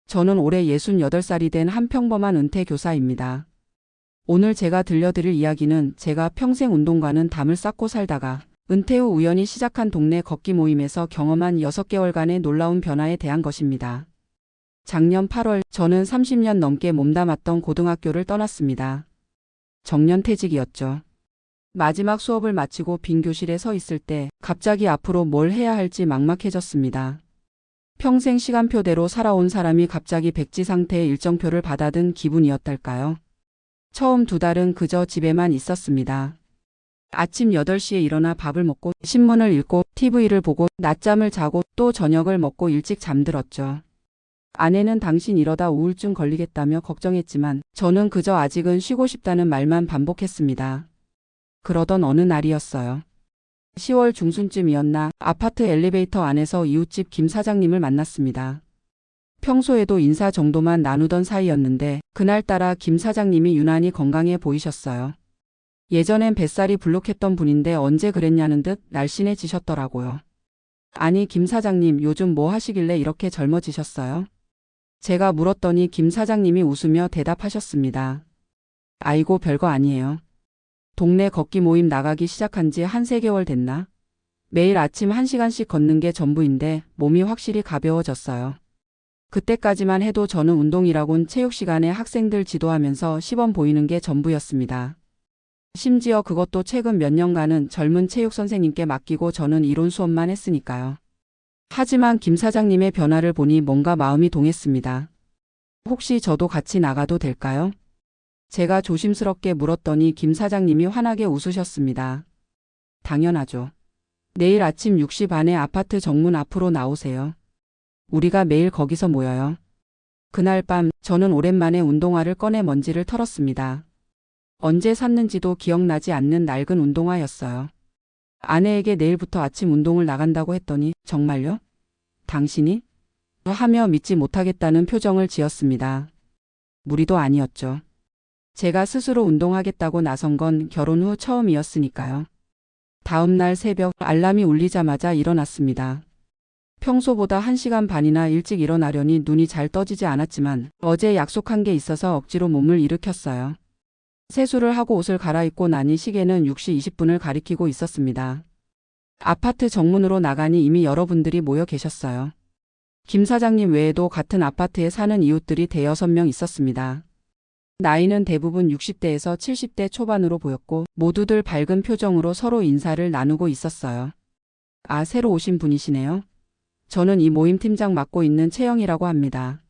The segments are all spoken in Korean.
저는 올해 68살이 된 한 평범한 은퇴 교사입니다. 오늘 제가 들려드릴 이야기는 제가 평생 운동과는 담을 쌓고 살다가 은퇴 후 우연히 시작한 동네 걷기 모임에서 경험한 6개월간의 놀라운 변화에 대한 것입니다. 작년 8월 저는 30년 넘게 몸담았던 고등학교를 떠났습니다. 정년퇴직이었죠. 마지막 수업을 마치고 빈 교실에 서 있을 때 갑자기 앞으로 뭘 해야 할지 막막해졌습니다. 평생 시간표대로 살아온 사람이 갑자기 백지 상태의 일정표를 받아든 기분이었달까요? 처음 2달은 그저 집에만 있었습니다. 아침 8시에 일어나 밥을 먹고 신문을 읽고 TV를 보고 낮잠을 자고 또 저녁을 먹고 일찍 잠들었죠. 아내는 당신 이러다 우울증 걸리겠다며 걱정했지만 저는 그저 아직은 쉬고 싶다는 말만 반복했습니다. 그러던 어느 날이었어요. 10월 중순쯤이었나 아파트 엘리베이터 안에서 이웃집 김 사장님을 만났습니다. 평소에도 인사 정도만 나누던 사이였는데 그날따라 김 사장님이 유난히 건강해 보이셨어요. 예전엔 뱃살이 불룩했던 분인데 언제 그랬냐는 듯 날씬해지셨더라고요. 아니 김 사장님 요즘 뭐 하시길래 이렇게 젊어지셨어요? 제가 물었더니 김 사장님이 웃으며 대답하셨습니다. 아이고 별거 아니에요. 동네 걷기 모임 나가기 시작한 지 한 3개월 됐나? 매일 아침 1시간씩 걷는 게 전부인데 몸이 확실히 가벼워졌어요. 그때까지만 해도 저는 운동이라곤 체육 시간에 학생들 지도하면서 시범 보이는 게 전부였습니다. 심지어 그것도 최근 몇 년간은 젊은 체육 선생님께 맡기고 저는 이론 수업만 했으니까요. 하지만 김 사장님의 변화를 보니 뭔가 마음이 동했습니다. 혹시 저도 같이 나가도 될까요? 제가 조심스럽게 물었더니 김 사장님이 환하게 웃으셨습니다. 당연하죠. 내일 아침 6시 반에 아파트 정문 앞으로 나오세요. 우리가 매일 거기서 모여요. 그날 밤 저는 오랜만에 운동화를 꺼내 먼지를 털었습니다. 언제 샀는지도 기억나지 않는 낡은 운동화였어요. 아내에게 내일부터 아침 운동을 나간다고 했더니 정말요? 당신이? 하며 믿지 못하겠다는 표정을 지었습니다. 무리도 아니었죠. 제가 스스로 운동하겠다고 나선 건 결혼 후 처음이었으니까요. 다음 날 새벽 알람이 울리자마자 일어났습니다. 평소보다 1시간 반이나 일찍 일어나려니 눈이 잘 떠지지 않았지만 어제 약속한 게 있어서 억지로 몸을 일으켰어요. 세수를 하고 옷을 갈아입고 나니 시계는 6시 20분을 가리키고 있었습니다. 아파트 정문으로 나가니 이미 여러분들이 모여 계셨어요. 김 사장님 외에도 같은 아파트에 사는 이웃들이 대여섯 명 있었습니다. 나이는 대부분 60대에서 70대 초반으로 보였고 모두들 밝은 표정으로 서로 인사를 나누고 있었어요. 아, 새로 오신 분이시네요. 저는 이 모임 팀장 맡고 있는 채영이라고 합니다.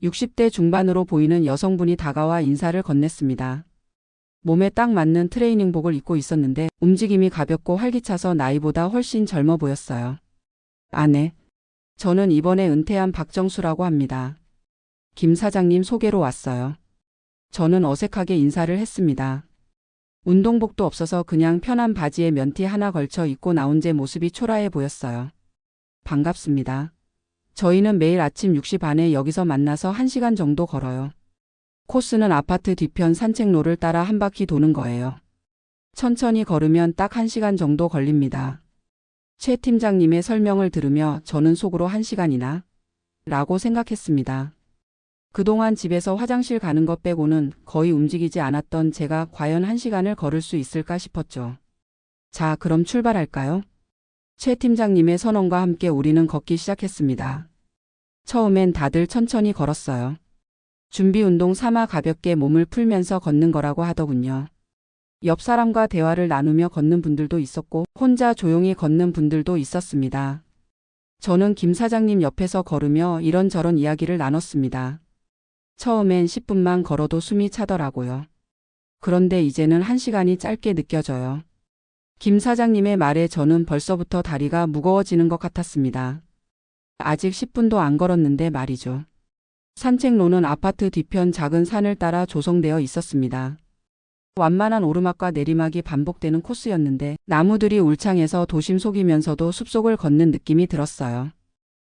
60대 중반으로 보이는 여성분이 다가와 인사를 건넸습니다. 몸에 딱 맞는 트레이닝복을 입고 있었는데 움직임이 가볍고 활기차서 나이보다 훨씬 젊어 보였어요. 아, 네. 저는 이번에 은퇴한 박정수라고 합니다. 김 사장님 소개로 왔어요. 저는 어색하게 인사를 했습니다. 운동복도 없어서 그냥 편한 바지에 면티 하나 걸쳐 입고 나온 제 모습이 초라해 보였어요. 반갑습니다. 저희는 매일 아침 6시 반에 여기서 만나서 1시간 정도 걸어요. 코스는 아파트 뒤편 산책로를 따라 한 바퀴 도는 거예요. 천천히 걸으면 딱 1시간 정도 걸립니다. 최 팀장님의 설명을 들으며 저는 속으로 1시간이나? 라고 생각했습니다. 그동안 집에서 화장실 가는 것 빼고는 거의 움직이지 않았던 제가 과연 1시간을 걸을 수 있을까 싶었죠. 자, 그럼 출발할까요? 최 팀장님의 선언과 함께 우리는 걷기 시작했습니다. 처음엔 다들 천천히 걸었어요. 준비 운동 삼아 가볍게 몸을 풀면서 걷는 거라고 하더군요. 옆 사람과 대화를 나누며 걷는 분들도 있었고 혼자 조용히 걷는 분들도 있었습니다. 저는 김 사장님 옆에서 걸으며 이런저런 이야기를 나눴습니다. 처음엔 10분만 걸어도 숨이 차더라고요. 그런데 이제는 1시간이 짧게 느껴져요. 김 사장님의 말에 저는 벌써부터 다리가 무거워지는 것 같았습니다. 아직 10분도 안 걸었는데 말이죠. 산책로는 아파트 뒤편 작은 산을 따라 조성되어 있었습니다. 완만한 오르막과 내리막이 반복되는 코스였는데 나무들이 울창해서 도심 속이면서도 숲속을 걷는 느낌이 들었어요.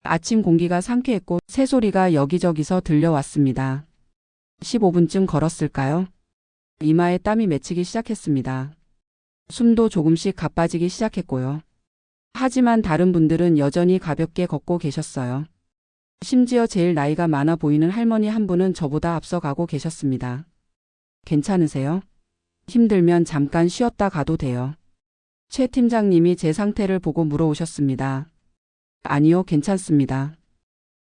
아침 공기가 상쾌했고 새소리가 여기저기서 들려왔습니다. 15분쯤 걸었을까요? 이마에 땀이 맺히기 시작했습니다. 숨도 조금씩 가빠지기 시작했고요. 하지만 다른 분들은 여전히 가볍게 걷고 계셨어요. 심지어 제일 나이가 많아 보이는 할머니 한 분은 저보다 앞서가고 계셨습니다. 괜찮으세요? 힘들면 잠깐 쉬었다 가도 돼요. 최 팀장님이 제 상태를 보고 물어오셨습니다. 아니요, 괜찮습니다.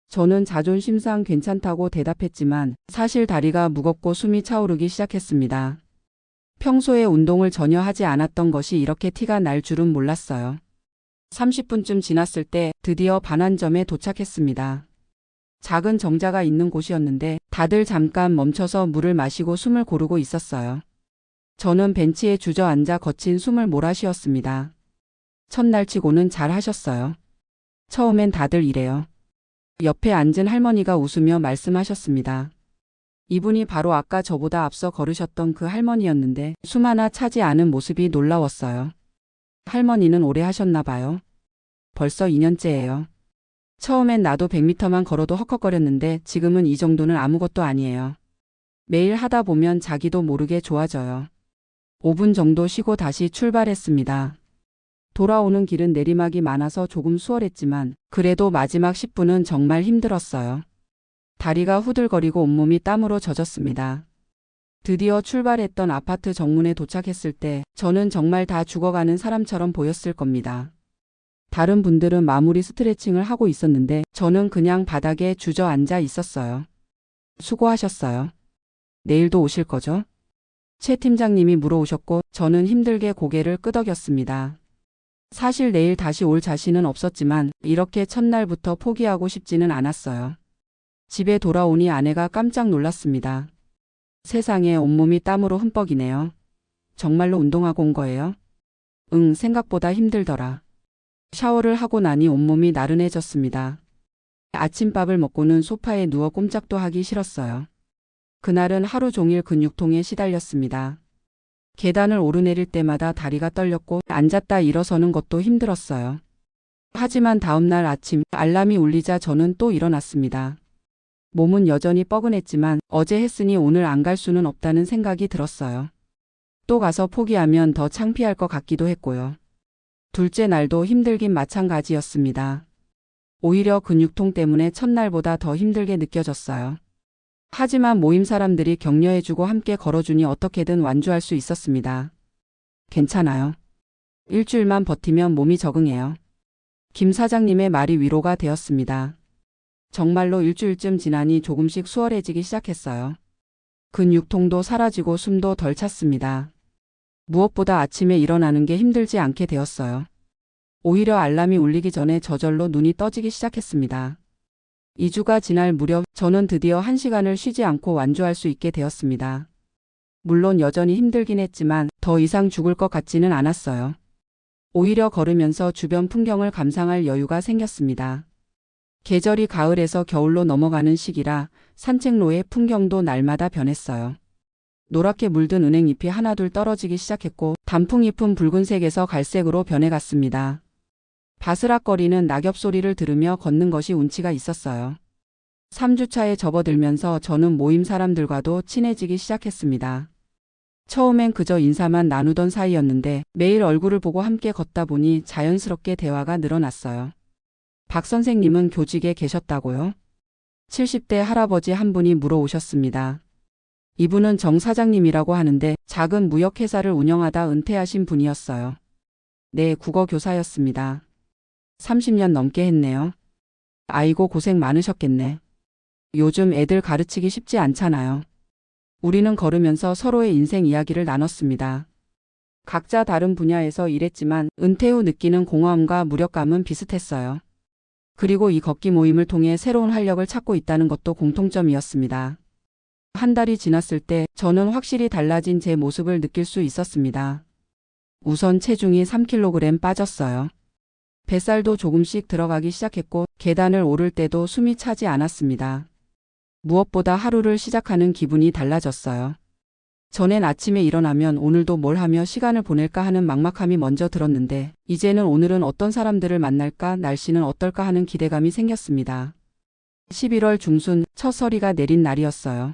저는 자존심상 괜찮다고 대답했지만 사실 다리가 무겁고 숨이 차오르기 시작했습니다. 평소에 운동을 전혀 하지 않았던 것이 이렇게 티가 날 줄은 몰랐어요. 30분쯤 지났을 때 드디어 반환점에 도착했습니다. 작은 정자가 있는 곳이었는데 다들 잠깐 멈춰서 물을 마시고 숨을 고르고 있었어요. 저는 벤치에 주저앉아 거친 숨을 몰아쉬었습니다. 첫날 치고는 잘 하셨어요. 처음엔 다들 이래요. 옆에 앉은 할머니가 웃으며 말씀하셨습니다. 이분이 바로 아까 저보다 앞서 걸으셨던 그 할머니였는데 숨 하나 차지 않은 모습이 놀라웠어요. 할머니는 오래 하셨나 봐요. 벌써 2년째예요. 처음엔 나도 100m만 걸어도 헉헉거렸는데 지금은 이 정도는 아무것도 아니에요. 매일 하다 보면 자기도 모르게 좋아져요. 5분 정도 쉬고 다시 출발했습니다. 돌아오는 길은 내리막이 많아서 조금 수월했지만 그래도 마지막 10분은 정말 힘들었어요. 다리가 후들거리고 온몸이 땀으로 젖었습니다. 드디어 출발했던 아파트 정문에 도착했을 때 저는 정말 다 죽어가는 사람처럼 보였을 겁니다. 다른 분들은 마무리 스트레칭을 하고 있었는데 저는 그냥 바닥에 주저앉아 있었어요. 수고하셨어요. 내일도 오실 거죠? 최 팀장님이 물어오셨고 저는 힘들게 고개를 끄덕였습니다. 사실 내일 다시 올 자신은 없었지만 이렇게 첫날부터 포기하고 싶지는 않았어요. 집에 돌아오니 아내가 깜짝 놀랐습니다. 세상에, 온몸이 땀으로 흠뻑이네요. 정말로 운동하고 온 거예요? 응, 생각보다 힘들더라. 샤워를 하고 나니 온몸이 나른해졌습니다. 아침밥을 먹고는 소파에 누워 꼼짝도 하기 싫었어요. 그날은 하루 종일 근육통에 시달렸습니다. 계단을 오르내릴 때마다 다리가 떨렸고 앉았다 일어서는 것도 힘들었어요. 하지만 다음날 아침 알람이 울리자 저는 또 일어났습니다. 몸은 여전히 뻐근했지만 어제 했으니 오늘 안 갈 수는 없다는 생각이 들었어요. 또 가서 포기하면 더 창피할 것 같기도 했고요. 둘째 날도 힘들긴 마찬가지였습니다. 오히려 근육통 때문에 첫날보다 더 힘들게 느껴졌어요. 하지만 모임 사람들이 격려해주고 함께 걸어주니 어떻게든 완주할 수 있었습니다. 괜찮아요. 일주일만 버티면 몸이 적응해요. 김 사장님의 말이 위로가 되었습니다. 정말로 일주일쯤 지나니 조금씩 수월해지기 시작했어요. 근육통도 사라지고 숨도 덜 찼습니다. 무엇보다 아침에 일어나는 게 힘들지 않게 되었어요. 오히려 알람이 울리기 전에 저절로 눈이 떠지기 시작했습니다. 2주가 지날 무렵 저는 드디어 1시간을 쉬지 않고 완주할 수 있게 되었습니다. 물론 여전히 힘들긴 했지만 더 이상 죽을 것 같지는 않았어요. 오히려 걸으면서 주변 풍경을 감상할 여유가 생겼습니다. 계절이 가을에서 겨울로 넘어가는 시기라 산책로의 풍경도 날마다 변했어요. 노랗게 물든 은행잎이 하나둘 떨어지기 시작했고 단풍잎은 붉은색에서 갈색으로 변해갔습니다. 바스락거리는 낙엽 소리를 들으며 걷는 것이 운치가 있었어요. 3주차에 접어들면서 저는 모임 사람들과도 친해지기 시작했습니다. 처음엔 그저 인사만 나누던 사이였는데 매일 얼굴을 보고 함께 걷다 보니 자연스럽게 대화가 늘어났어요. 박 선생님은 교직에 계셨다고요? 70대 할아버지 한 분이 물어오셨습니다. 이분은 정 사장님이라고 하는데 작은 무역회사를 운영하다 은퇴하신 분이었어요. 네, 국어 교사였습니다. 30년 넘게 했네요. 아이고, 고생 많으셨겠네. 요즘 애들 가르치기 쉽지 않잖아요. 우리는 걸으면서 서로의 인생 이야기를 나눴습니다. 각자 다른 분야에서 일했지만 은퇴 후 느끼는 공허함과 무력감은 비슷했어요. 그리고 이 걷기 모임을 통해 새로운 활력을 찾고 있다는 것도 공통점이었습니다. 한 달이 지났을 때 저는 확실히 달라진 제 모습을 느낄 수 있었습니다. 우선 체중이 3kg 빠졌어요. 뱃살도 조금씩 들어가기 시작했고 계단을 오를 때도 숨이 차지 않았습니다. 무엇보다 하루를 시작하는 기분이 달라졌어요. 전엔 아침에 일어나면 오늘도 뭘 하며 시간을 보낼까 하는 막막함이 먼저 들었는데 이제는 오늘은 어떤 사람들을 만날까, 날씨는 어떨까 하는 기대감이 생겼습니다. 11월 중순 첫 서리가 내린 날이었어요.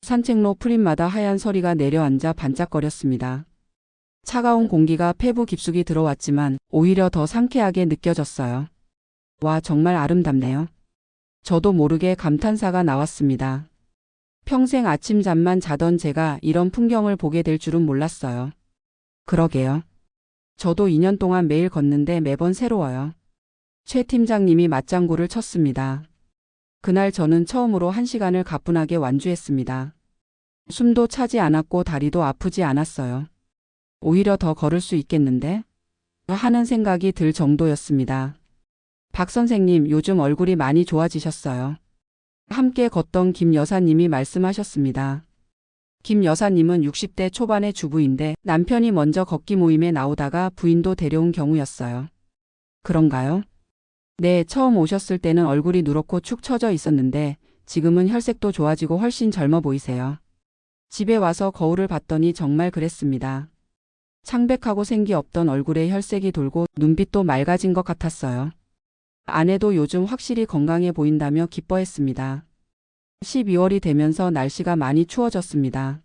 산책로 풀잎마다 하얀 서리가 내려앉아 반짝거렸습니다. 차가운 공기가 폐부 깊숙이 들어왔지만 오히려 더 상쾌하게 느껴졌어요. 와, 정말 아름답네요. 저도 모르게 감탄사가 나왔습니다. 평생 아침잠만 자던 제가 이런 풍경을 보게 될 줄은 몰랐어요. 그러게요. 저도 2년 동안 매일 걷는데 매번 새로워요. 최 팀장님이 맞장구를 쳤습니다. 그날 저는 처음으로 1시간을 가뿐하게 완주했습니다. 숨도 차지 않았고 다리도 아프지 않았어요. 오히려 더 걸을 수 있겠는데? 하는 생각이 들 정도였습니다. 박 선생님, 요즘 얼굴이 많이 좋아지셨어요. 함께 걷던 김 여사님이 말씀하셨습니다. 김 여사님은 60대 초반의 주부인데 남편이 먼저 걷기 모임에 나오다가 부인도 데려온 경우였어요. 그런가요? 네, 처음 오셨을 때는 얼굴이 누렇고 축 처져 있었는데 지금은 혈색도 좋아지고 훨씬 젊어 보이세요. 집에 와서 거울을 봤더니 정말 그랬습니다. 창백하고 생기 없던 얼굴에 혈색이 돌고 눈빛도 맑아진 것 같았어요. 아내도 요즘 확실히 건강해 보인다며 기뻐했습니다. 12월이 되면서 날씨가 많이 추워졌습니다.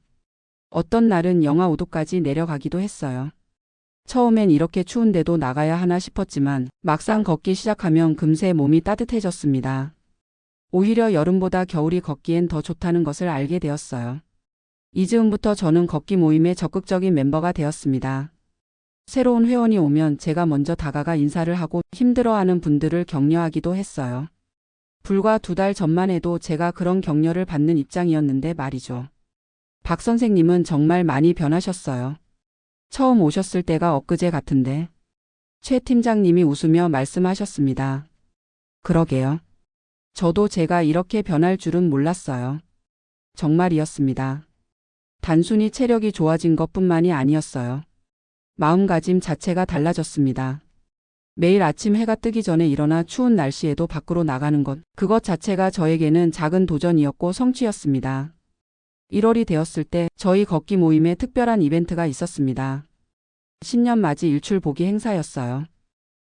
어떤 날은 영하 5도까지 내려가기도 했어요. 처음엔 이렇게 추운데도 나가야 하나 싶었지만 막상 걷기 시작하면 금세 몸이 따뜻해졌습니다. 오히려 여름보다 겨울이 걷기엔 더 좋다는 것을 알게 되었어요. 이즈음부터 저는 걷기 모임에 적극적인 멤버가 되었습니다. 새로운 회원이 오면 제가 먼저 다가가 인사를 하고 힘들어하는 분들을 격려하기도 했어요. 불과 2달 전만 해도 제가 그런 격려를 받는 입장이었는데 말이죠. 박 선생님은 정말 많이 변하셨어요. 처음 오셨을 때가 엊그제 같은데. 최 팀장님이 웃으며 말씀하셨습니다. 그러게요. 저도 제가 이렇게 변할 줄은 몰랐어요. 정말이었습니다. 단순히 체력이 좋아진 것뿐만이 아니었어요. 마음가짐 자체가 달라졌습니다. 매일 아침 해가 뜨기 전에 일어나 추운 날씨에도 밖으로 나가는 것, 그것 자체가 저에게는 작은 도전이었고 성취였습니다. 1월이 되었을 때 저희 걷기 모임에 특별한 이벤트가 있었습니다. 신년 맞이 일출 보기 행사였어요.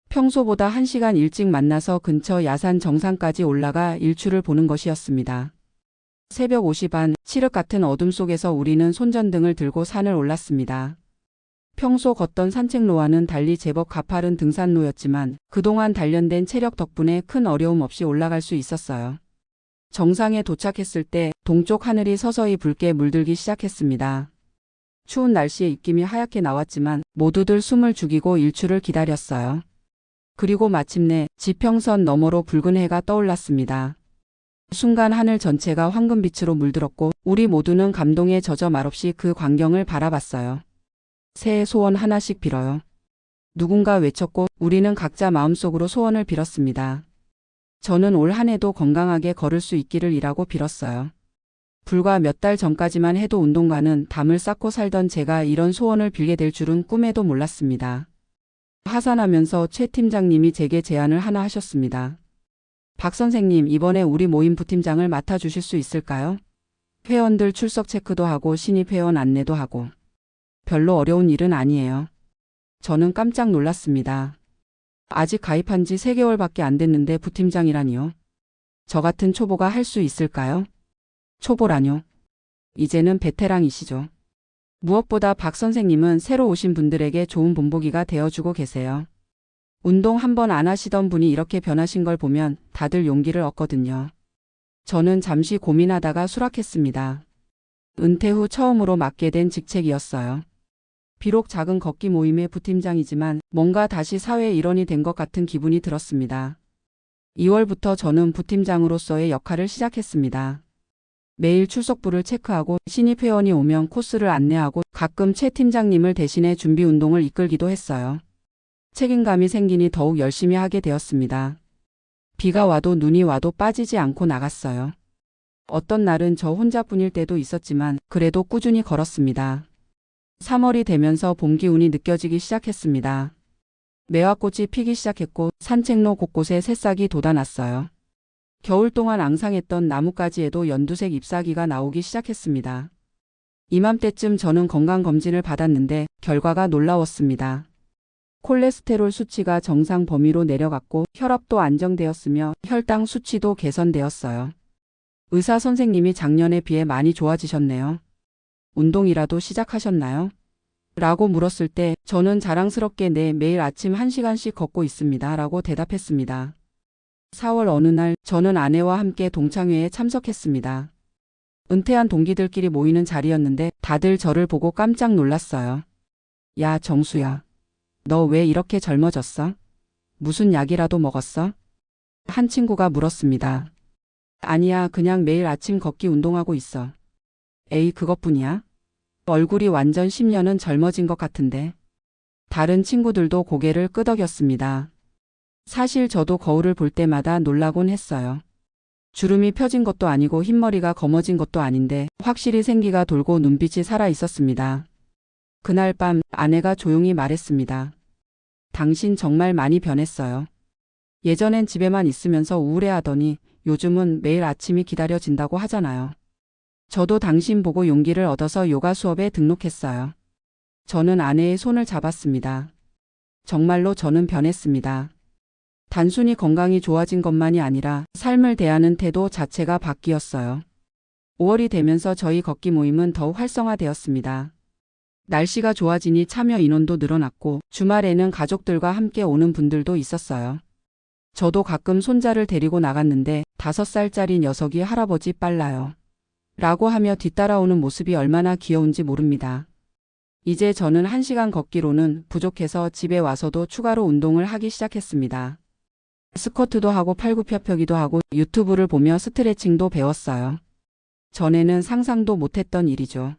평소보다 1시간 일찍 만나서 근처 야산 정상까지 올라가 일출을 보는 것이었습니다. 새벽 5시 반, 칠흑 같은 어둠 속에서 우리는 손전등을 들고 산을 올랐습니다. 평소 걷던 산책로와는 달리 제법 가파른 등산로였지만 그동안 단련된 체력 덕분에 큰 어려움 없이 올라갈 수 있었어요. 정상에 도착했을 때 동쪽 하늘이 서서히 붉게 물들기 시작했습니다. 추운 날씨에 입김이 하얗게 나왔지만 모두들 숨을 죽이고 일출을 기다렸어요. 그리고 마침내 지평선 너머로 붉은 해가 떠올랐습니다. 순간 하늘 전체가 황금빛으로 물들었고 우리 모두는 감동에 젖어 말없이 그 광경을 바라봤어요. 새해 소원 하나씩 빌어요. 누군가 외쳤고 우리는 각자 마음속으로 소원을 빌었습니다. 저는 올 한 해도 건강하게 걸을 수 있기를 이라고 빌었어요. 불과 몇 달 전까지만 해도 운동과는 담을 쌓고 살던 제가 이런 소원을 빌게 될 줄은 꿈에도 몰랐습니다. 하산하면서 최 팀장님이 제게 제안을 하나 하셨습니다. 박 선생님, 이번에 우리 모임 부팀장을 맡아주실 수 있을까요? 회원들 출석 체크도 하고 신입 회원 안내도 하고. 별로 어려운 일은 아니에요. 저는 깜짝 놀랐습니다. 아직 가입한 지 3개월밖에 안 됐는데 부팀장이라니요. 저 같은 초보가 할 수 있을까요? 초보라뇨. 이제는 베테랑이시죠. 무엇보다 박 선생님은 새로 오신 분들에게 좋은 본보기가 되어주고 계세요. 운동 한 번 안 하시던 분이 이렇게 변하신 걸 보면 다들 용기를 얻거든요. 저는 잠시 고민하다가 수락했습니다. 은퇴 후 처음으로 맡게 된 직책이었어요. 비록 작은 걷기 모임의 부팀장이지만 뭔가 다시 사회의 일원이 된 것 같은 기분이 들었습니다. 2월부터 저는 부팀장으로서의 역할을 시작했습니다. 매일 출석부를 체크하고 신입 회원이 오면 코스를 안내하고 가끔 최 팀장님을 대신해 준비 운동을 이끌기도 했어요. 책임감이 생기니 더욱 열심히 하게 되었습니다. 비가 와도 눈이 와도 빠지지 않고 나갔어요. 어떤 날은 저 혼자뿐일 때도 있었지만 그래도 꾸준히 걸었습니다. 3월이 되면서 봄 기운이 느껴지기 시작했습니다. 매화꽃이 피기 시작했고 산책로 곳곳에 새싹이 돋아났어요. 겨울 동안 앙상했던 나뭇가지에도 연두색 잎사귀가 나오기 시작했습니다. 이맘때쯤 저는 건강검진을 받았는데 결과가 놀라웠습니다. 콜레스테롤 수치가 정상 범위로 내려갔고 혈압도 안정되었으며 혈당 수치도 개선되었어요. 의사 선생님이 작년에 비해 많이 좋아지셨네요. 운동이라도 시작하셨나요? 라고 물었을 때 저는 자랑스럽게 네, 매일 아침 1시간씩 걷고 있습니다. 라고 대답했습니다. 4월 어느 날 저는 아내와 함께 동창회에 참석했습니다. 은퇴한 동기들끼리 모이는 자리였는데 다들 저를 보고 깜짝 놀랐어요. 야, 정수야. 너 왜 이렇게 젊어졌어? 무슨 약이라도 먹었어? 한 친구가 물었습니다. 아니야, 그냥 매일 아침 걷기 운동하고 있어. 에이, 그것뿐이야? 얼굴이 완전 10년은 젊어진 것 같은데. 다른 친구들도 고개를 끄덕였습니다. 사실 저도 거울을 볼 때마다 놀라곤 했어요. 주름이 펴진 것도 아니고 흰머리가 검어진 것도 아닌데 확실히 생기가 돌고 눈빛이 살아 있었습니다. 그날 밤 아내가 조용히 말했습니다. 당신 정말 많이 변했어요. 예전엔 집에만 있으면서 우울해하더니 요즘은 매일 아침이 기다려진다고 하잖아요. 저도 당신 보고 용기를 얻어서 요가 수업에 등록했어요. 저는 아내의 손을 잡았습니다. 정말로 저는 변했습니다. 단순히 건강이 좋아진 것만이 아니라 삶을 대하는 태도 자체가 바뀌었어요. 5월이 되면서 저희 걷기 모임은 더욱 활성화되었습니다. 날씨가 좋아지니 참여 인원도 늘어났고 주말에는 가족들과 함께 오는 분들도 있었어요. 저도 가끔 손자를 데리고 나갔는데 5살짜리 녀석이 할아버지 빨라요. 라고 하며 뒤따라오는 모습이 얼마나 귀여운지 모릅니다. 이제 저는 1시간 걷기로는 부족해서 집에 와서도 추가로 운동을 하기 시작했습니다. 스쿼트도 하고 팔굽혀펴기도 하고 유튜브를 보며 스트레칭도 배웠어요. 전에는 상상도 못했던 일이죠.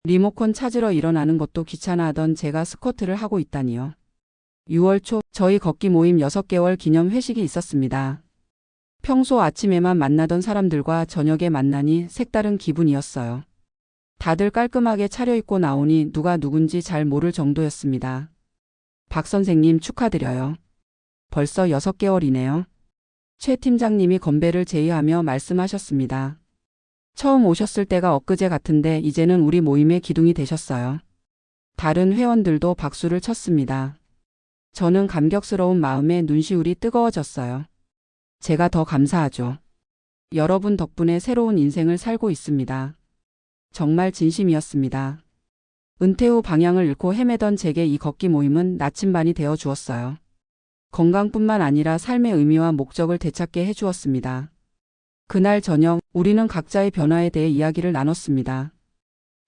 리모컨 찾으러 일어나는 것도 귀찮아하던 제가 스쿼트를 하고 있다니요. 6월 초 저희 걷기 모임 6개월 기념 회식이 있었습니다. 평소 아침에만 만나던 사람들과 저녁에 만나니 색다른 기분이었어요. 다들 깔끔하게 차려입고 나오니 누가 누군지 잘 모를 정도였습니다. 박 선생님 축하드려요. 벌써 6개월이네요. 최 팀장님이 건배를 제의하며 말씀하셨습니다. 처음 오셨을 때가 엊그제 같은데 이제는 우리 모임의 기둥이 되셨어요. 다른 회원들도 박수를 쳤습니다. 저는 감격스러운 마음에 눈시울이 뜨거워졌어요. 제가 더 감사하죠. 여러분 덕분에 새로운 인생을 살고 있습니다. 정말 진심이었습니다. 은퇴 후 방향을 잃고 헤매던 제게 이 걷기 모임은 나침반이 되어 주었어요. 건강뿐만 아니라 삶의 의미와 목적을 되찾게 해주었습니다. 그날 저녁 우리는 각자의 변화에 대해 이야기를 나눴습니다.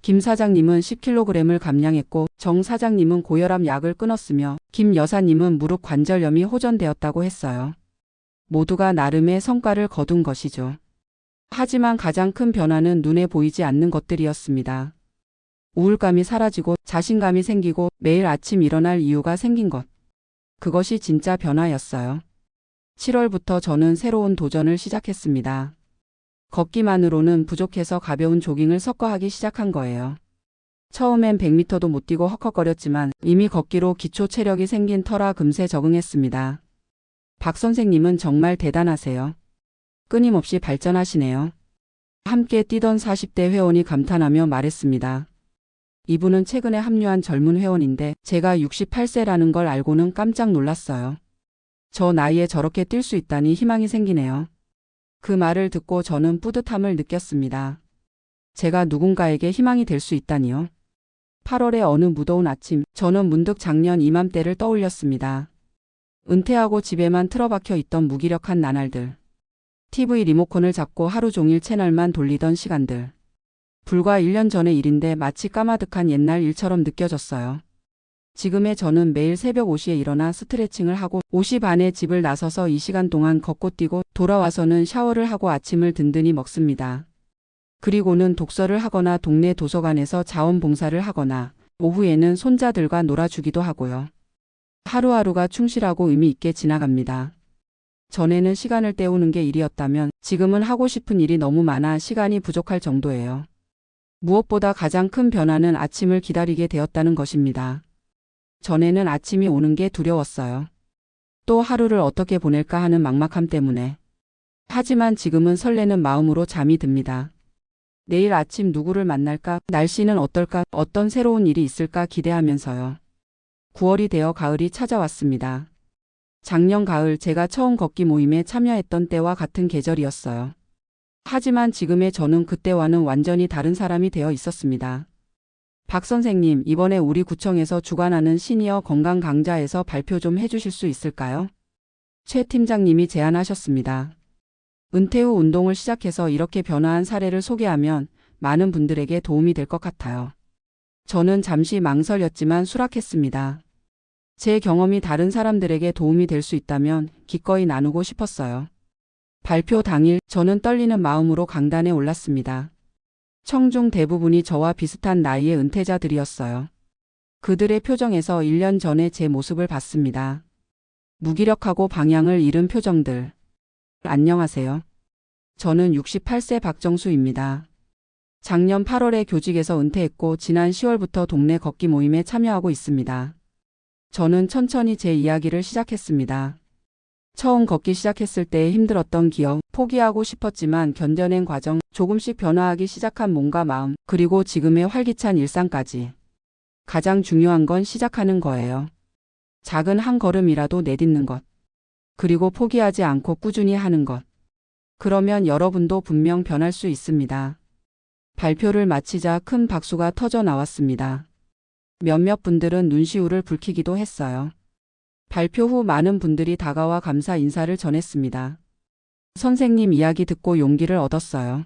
김 사장님은 10kg을 감량했고 정 사장님은 고혈압 약을 끊었으며 김 여사님은 무릎 관절염이 호전되었다고 했어요. 모두가 나름의 성과를 거둔 것이죠. 하지만 가장 큰 변화는 눈에 보이지 않는 것들이었습니다. 우울감이 사라지고 자신감이 생기고 매일 아침 일어날 이유가 생긴 것. 그것이 진짜 변화였어요. 7월부터 저는 새로운 도전을 시작했습니다. 걷기만으로는 부족해서 가벼운 조깅을 섞어 하기 시작한 거예요. 처음엔 100m도 못 뛰고 헉헉거렸지만 이미 걷기로 기초 체력이 생긴 터라 금세 적응했습니다. 박 선생님은 정말 대단하세요. 끊임없이 발전하시네요. 함께 뛰던 40대 회원이 감탄하며 말했습니다. 이분은 최근에 합류한 젊은 회원인데 제가 68세라는 걸 알고는 깜짝 놀랐어요. 저 나이에 저렇게 뛸 수 있다니 희망이 생기네요. 그 말을 듣고 저는 뿌듯함을 느꼈습니다. 제가 누군가에게 희망이 될 수 있다니요. 8월의 어느 무더운 아침, 저는 문득 작년 이맘때를 떠올렸습니다. 은퇴하고 집에만 틀어박혀 있던 무기력한 나날들. TV 리모컨을 잡고 하루 종일 채널만 돌리던 시간들. 불과 1년 전의 일인데 마치 까마득한 옛날 일처럼 느껴졌어요. 지금의 저는 매일 새벽 5시에 일어나 스트레칭을 하고 5시 반에 집을 나서서 이 시간 동안 걷고 뛰고 돌아와서는 샤워를 하고 아침을 든든히 먹습니다. 그리고는 독서를 하거나 동네 도서관에서 자원봉사를 하거나 오후에는 손자들과 놀아주기도 하고요. 하루하루가 충실하고 의미 있게 지나갑니다. 전에는 시간을 때우는 게 일이었다면 지금은 하고 싶은 일이 너무 많아 시간이 부족할 정도예요. 무엇보다 가장 큰 변화는 아침을 기다리게 되었다는 것입니다. 전에는 아침이 오는 게 두려웠어요. 또 하루를 어떻게 보낼까 하는 막막함 때문에. 하지만 지금은 설레는 마음으로 잠이 듭니다. 내일 아침 누구를 만날까, 날씨는 어떨까, 어떤 새로운 일이 있을까 기대하면서요. 9월이 되어 가을이 찾아왔습니다. 작년 가을 제가 처음 걷기 모임에 참여했던 때와 같은 계절이었어요. 하지만 지금의 저는 그때와는 완전히 다른 사람이 되어 있었습니다. 박 선생님, 이번에 우리 구청에서 주관하는 시니어 건강 강좌에서 발표 좀 해주실 수 있을까요? 최 팀장님이 제안하셨습니다. 은퇴 후 운동을 시작해서 이렇게 변화한 사례를 소개하면 많은 분들에게 도움이 될 것 같아요. 저는 잠시 망설였지만 수락했습니다. 제 경험이 다른 사람들에게 도움이 될 수 있다면 기꺼이 나누고 싶었어요. 발표 당일 저는 떨리는 마음으로 강단에 올랐습니다. 청중 대부분이 저와 비슷한 나이의 은퇴자들이었어요. 그들의 표정에서 1년 전의 제 모습을 봤습니다. 무기력하고 방향을 잃은 표정들. 안녕하세요. 저는 68세 박정수입니다. 작년 8월에 교직에서 은퇴했고 지난 10월부터 동네 걷기 모임에 참여하고 있습니다. 저는 천천히 제 이야기를 시작했습니다. 처음 걷기 시작했을 때 힘들었던 기억, 포기하고 싶었지만 견뎌낸 과정, 조금씩 변화하기 시작한 몸과 마음, 그리고 지금의 활기찬 일상까지. 가장 중요한 건 시작하는 거예요. 작은 한 걸음이라도 내딛는 것. 그리고 포기하지 않고 꾸준히 하는 것. 그러면 여러분도 분명 변할 수 있습니다. 발표를 마치자 큰 박수가 터져 나왔습니다. 몇몇 분들은 눈시울을 붉히기도 했어요. 발표 후 많은 분들이 다가와 감사 인사를 전했습니다. 선생님 이야기 듣고 용기를 얻었어요.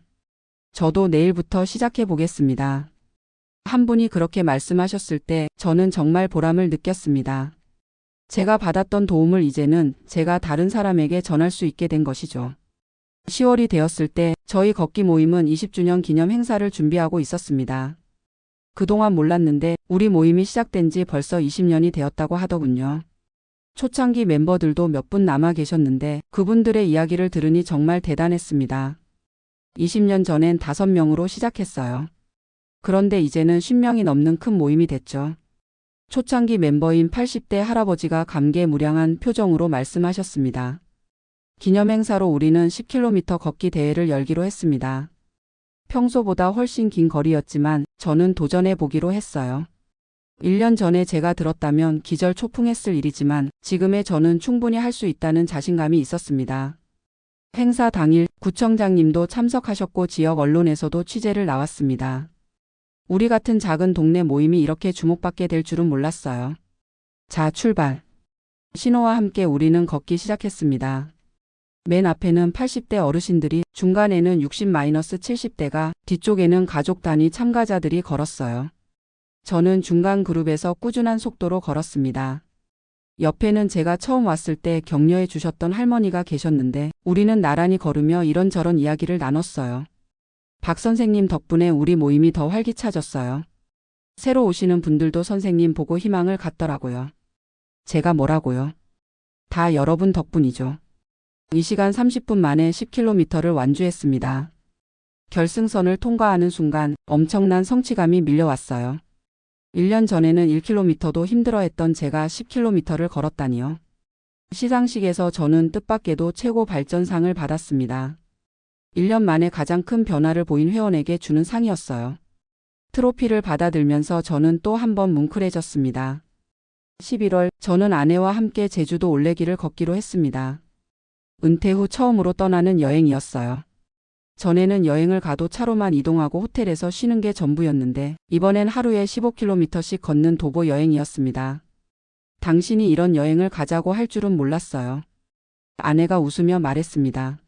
저도 내일부터 시작해 보겠습니다. 한 분이 그렇게 말씀하셨을 때 저는 정말 보람을 느꼈습니다. 제가 받았던 도움을 이제는 제가 다른 사람에게 전할 수 있게 된 것이죠. 10월이 되었을 때 저희 걷기 모임은 20주년 기념 행사를 준비하고 있었습니다. 그동안 몰랐는데 우리 모임이 시작된 지 벌써 20년이 되었다고 하더군요. 초창기 멤버들도 몇 분 남아 계셨는데 그분들의 이야기를 들으니 정말 대단했습니다. 20년 전엔 5명으로 시작했어요. 그런데 이제는 10명이 넘는 큰 모임이 됐죠. 초창기 멤버인 80대 할아버지가 감개무량한 표정으로 말씀하셨습니다. 기념 행사로 우리는 10km 걷기 대회를 열기로 했습니다. 평소보다 훨씬 긴 거리였지만 저는 도전해 보기로 했어요. 1년 전에 제가 들었다면 기절초풍했을 일이지만 지금의 저는 충분히 할 수 있다는 자신감이 있었습니다. 행사 당일 구청장님도 참석하셨고 지역 언론에서도 취재를 나왔습니다. 우리 같은 작은 동네 모임이 이렇게 주목받게 될 줄은 몰랐어요. 자, 출발. 신호와 함께 우리는 걷기 시작했습니다. 맨 앞에는 80대 어르신들이, 중간에는 60-70대가, 뒤쪽에는 가족 단위 참가자들이 걸었어요. 저는 중간 그룹에서 꾸준한 속도로 걸었습니다. 옆에는 제가 처음 왔을 때 격려해 주셨던 할머니가 계셨는데 우리는 나란히 걸으며 이런저런 이야기를 나눴어요. 박 선생님 덕분에 우리 모임이 더 활기차졌어요. 새로 오시는 분들도 선생님 보고 희망을 갖더라고요. 제가 뭐라고요? 다 여러분 덕분이죠. 이 시간 30분 만에 10km를 완주했습니다. 결승선을 통과하는 순간 엄청난 성취감이 밀려왔어요. 1년 전에는 1km도 힘들어했던 제가 10km를 걸었다니요. 시상식에서 저는 뜻밖에도 최고 발전상을 받았습니다. 1년 만에 가장 큰 변화를 보인 회원에게 주는 상이었어요. 트로피를 받아들면서 저는 또 한 번 뭉클해졌습니다. 11월, 저는 아내와 함께 제주도 올레길을 걷기로 했습니다. 은퇴 후 처음으로 떠나는 여행이었어요. 전에는 여행을 가도 차로만 이동하고 호텔에서 쉬는 게 전부였는데 이번엔 하루에 15km씩 걷는 도보 여행이었습니다. 당신이 이런 여행을 가자고 할 줄은 몰랐어요. 아내가 웃으며 말했습니다.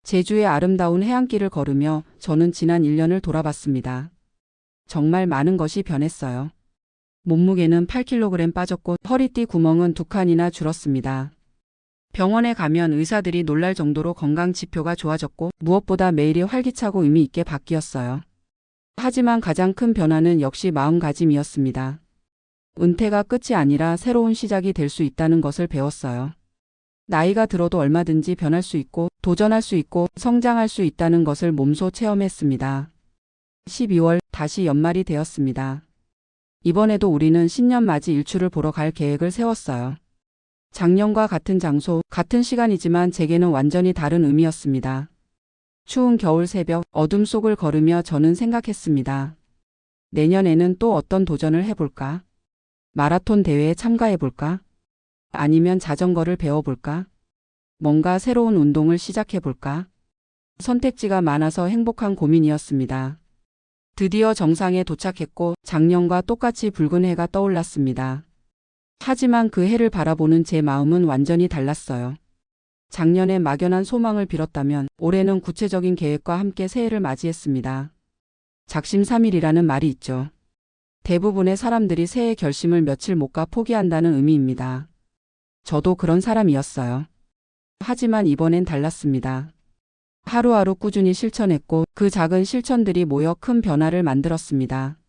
제주의 아름다운 해안길을 걸으며 저는 지난 1년을 돌아봤습니다. 정말 많은 것이 변했어요. 몸무게는 8kg 빠졌고 허리띠 구멍은 2칸이나 줄었습니다. 병원에 가면 의사들이 놀랄 정도로 건강 지표가 좋아졌고 무엇보다 매일이 활기차고 의미 있게 바뀌었어요. 하지만 가장 큰 변화는 역시 마음가짐이었습니다. 은퇴가 끝이 아니라 새로운 시작이 될 수 있다는 것을 배웠어요. 나이가 들어도 얼마든지 변할 수 있고 도전할 수 있고 성장할 수 있다는 것을 몸소 체험했습니다. 12월, 다시 연말이 되었습니다. 이번에도 우리는 신년맞이 일출을 보러 갈 계획을 세웠어요. 작년과 같은 장소, 같은 시간이지만 제게는 완전히 다른 의미였습니다. 추운 겨울 새벽, 어둠 속을 걸으며 저는 생각했습니다. 내년에는 또 어떤 도전을 해볼까? 마라톤 대회에 참가해볼까? 아니면 자전거를 배워볼까? 뭔가 새로운 운동을 시작해볼까? 선택지가 많아서 행복한 고민이었습니다. 드디어 정상에 도착했고 작년과 똑같이 붉은 해가 떠올랐습니다. 하지만 그 해를 바라보는 제 마음은 완전히 달랐어요. 작년에 막연한 소망을 빌었다면 올해는 구체적인 계획과 함께 새해를 맞이했습니다. 작심삼일이라는 말이 있죠. 대부분의 사람들이 새해 결심을 며칠 못 가 포기한다는 의미입니다. 저도 그런 사람이었어요. 하지만 이번엔 달랐습니다. 하루하루 꾸준히 실천했고 그 작은 실천들이 모여 큰 변화를 만들었습니다.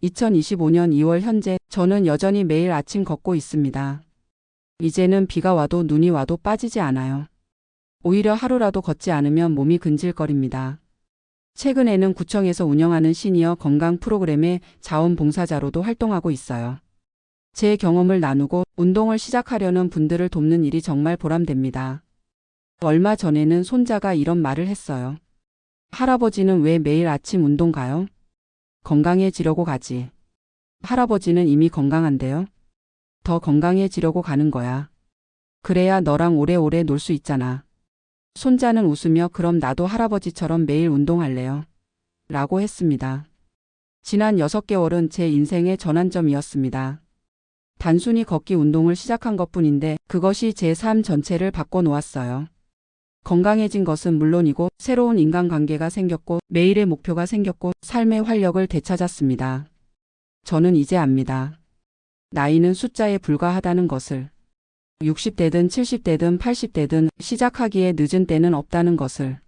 2025년 2월 현재 저는 여전히 매일 아침 걷고 있습니다. 이제는 비가 와도 눈이 와도 빠지지 않아요. 오히려 하루라도 걷지 않으면 몸이 근질거립니다. 최근에는 구청에서 운영하는 시니어 건강 프로그램의 자원봉사자로도 활동하고 있어요. 제 경험을 나누고 운동을 시작하려는 분들을 돕는 일이 정말 보람됩니다. 얼마 전에는 손자가 이런 말을 했어요. 할아버지는 왜 매일 아침 운동 가요? 건강해지려고 가지. 할아버지는 이미 건강한데요. 더 건강해지려고 가는 거야. 그래야 너랑 오래오래 놀 수 있잖아. 손자는 웃으며 그럼 나도 할아버지처럼 매일 운동할래요. 라고 했습니다. 지난 6개월은 제 인생의 전환점이었습니다. 단순히 걷기 운동을 시작한 것뿐인데 그것이 제 삶 전체를 바꿔놓았어요. 건강해진 것은 물론이고 새로운 인간관계가 생겼고 매일의 목표가 생겼고 삶의 활력을 되찾았습니다. 저는 이제 압니다. 나이는 숫자에 불과하다는 것을. 60대든 70대든 80대든 시작하기에 늦은 때는 없다는 것을.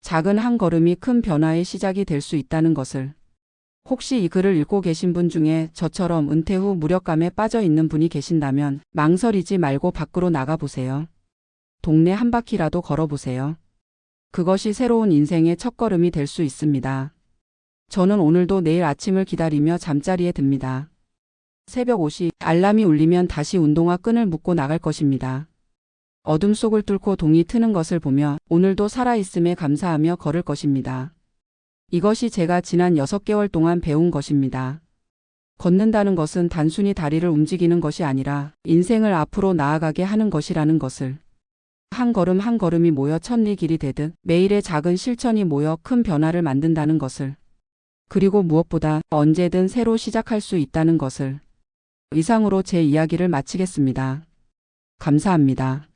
작은 한 걸음이 큰 변화의 시작이 될 수 있다는 것을. 혹시 이 글을 읽고 계신 분 중에 저처럼 은퇴 후 무력감에 빠져 있는 분이 계신다면 망설이지 말고 밖으로 나가보세요. 동네 한 바퀴라도 걸어보세요. 그것이 새로운 인생의 첫걸음이 될 수 있습니다. 저는 오늘도 내일 아침을 기다리며 잠자리에 듭니다. 새벽 5시 알람이 울리면 다시 운동화 끈을 묶고 나갈 것입니다. 어둠 속을 뚫고 동이 트는 것을 보며 오늘도 살아있음에 감사하며 걸을 것입니다. 이것이 제가 지난 6개월 동안 배운 것입니다. 걷는다는 것은 단순히 다리를 움직이는 것이 아니라 인생을 앞으로 나아가게 하는 것이라는 것을. 한 걸음 한 걸음이 모여 천리 길이 되듯 매일의 작은 실천이 모여 큰 변화를 만든다는 것을. 그리고 무엇보다 언제든 새로 시작할 수 있다는 것을. 이상으로 제 이야기를 마치겠습니다. 감사합니다.